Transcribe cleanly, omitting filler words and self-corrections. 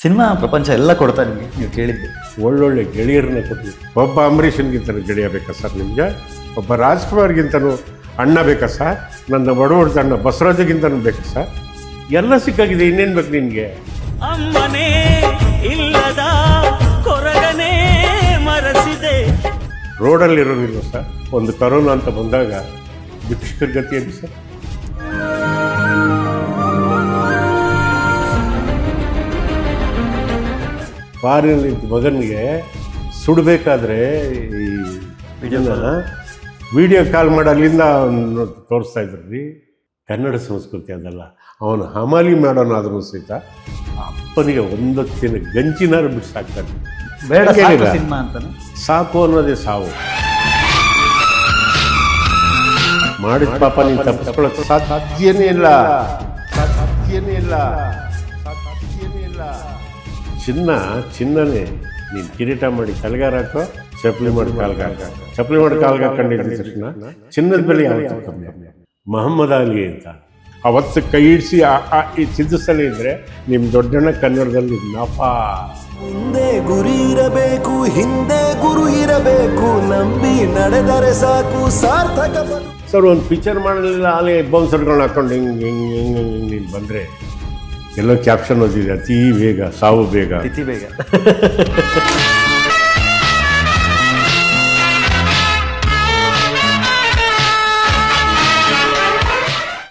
Cinema ಪ್ರಪಂಚ ಎಲ್ಲ ಕೊಡ್ತಾ ನಿಮಗೆ, ನೀವು ಕೇಳಿದ್ದೆ. ಒಳ್ಳೊಳ್ಳೆ ಗೆಳೆಯರನ್ನ ಕೊಟ್ಟು ಒಬ್ಬ ಅಂಬರೀಷನ್ಗಿಂತನೂ ಗೆಳೆಯ ಬೇಕಾ ಸರ್ ನಿಮಗೆ? ಒಬ್ಬ ರಾಜ್ಕುಮಾರ್ಗಿಂತನೂ ಅಣ್ಣ ಬೇಕಾ ಸರ್? ನನ್ನ ಬಡವಡ್ದ ಅಣ್ಣ ಬಸವರಾಜಗಿಂತನೂ ಬೇಕಾ ಸರ್? ಎಲ್ಲ ಸಿಕ್ಕಾಗಿದೆ, ಇನ್ನೇನು ಬೇಕು ನಿನಗೆ? ಅಮ್ಮನೇ ಇಲ್ಲದ ಕೊರಗನೇ ಮರಸಿದೆ. ರೋಡಲ್ಲಿರೋದಿಲ್ಲ ಸರ್. ಒಂದು ಕರೋನಾ ಅಂತ ಬಂದಾಗ ಭಿಕ್ಷುಕರ ಗತಿಯಲ್ಲಿ ಸರ್. ಫಾರಿನಲ್ಲಿ ಮಗನಿಗೆ ಸುಡಬೇಕಾದ್ರೆ ಈ ಇದನ್ನ ವಿಡಿಯೋ ಕಾಲ್ ಮಾಡಿ ಅಲ್ಲಿಂದ ತೋರಿಸ್ತಾ ಇದ್ರು ರೀ. ಕನ್ನಡ ಸಂಸ್ಕೃತಿ ಅದಲ್ಲ. ಅವನು ಹಮಾಲಿ ಮಾಡೋನಾದ್ರೂ ಸಹಿತ ಅಪ್ಪನಿಗೆ ಒಂದೊತ್ತಿನ ಗಂಚಿನಾರು ಬಿಡಿಸಾಕ್ತಾನೆ. ಬೇಡ ಸಿನಿಮಾ ಅಂತಾನೆ. ಸಾಕು ಅನ್ನೋದೇ ಸಾವು. ಮಾಡಿದ ಪಾಪ ನೀನು ತಪ್ಪಿಸ್ಕೊಳ್ಳೋಕೆ ಸಾಧ್ಯನೇ ಇಲ್ಲ, ಸಾಧ್ಯನೇ ಇಲ್ಲ, ಸಾಧ್ಯನೇ ಇಲ್ಲ. ಚಿನ್ನನೇ. ನೀನು ಕಿರೀಟ ಮಾಡಿ ತಲೆಗಾರ ಹಾಕೋ, ಚಪ್ಪಲಿ ಮಾಡಿ ಕಾಲ್ಗೆ ಹಾಕೋ. ಚಪ್ಪಲಿ ಮಾಡಿ ಕಾಲ್ಗೆ ಹಾಕೊಂಡಿದ್ದ ತಕ್ಷಣ ಚಿನ್ನದ ಬೆಲೆ ಯಾವತ್ತೂ ಕಮ್ಮಿ. ಮೊಹಮ್ಮದ್ ಅಲಿ ಅಂತ ಅವತ್ತು ಕೈ ಇಡಿಸಿ ಈ ಚಿಂತಿಸಲೇ ಇದ್ರೆ ನಿಮ್ಮ ದೊಡ್ಡಣ್ಣ ಕನ್ನಡದಲ್ಲಿ ನಪಾ. ಮುಂದೆ ಗುರಿ ಇರಬೇಕು, ಹಿಂದೆ ಗುರು ಇರಬೇಕು, ನಂಬಿ ನಡೆದರೆ ಸಾಕು ಸಾರ್ಥಕ. ಸರ್ ಒಂದು ಪಿಕ್ಚರ್ ಮಾಡಲಿಲ್ಲ, ಅಲ್ಲಿ ಬೌನ್ಸರ್ಗಳನ್ನ ಹಾಕೊಂಡು ಹಿಂಗೆ ನೀನು ಬಂದರೆ ಎಲ್ಲೋ ಕ್ಯಾಪ್ಷನ್ ಓದಿದೆ, ಅತಿ ವೇಗ ಸಾವು ಬೇಗ. ತಿಥಿ ಬೇಗ.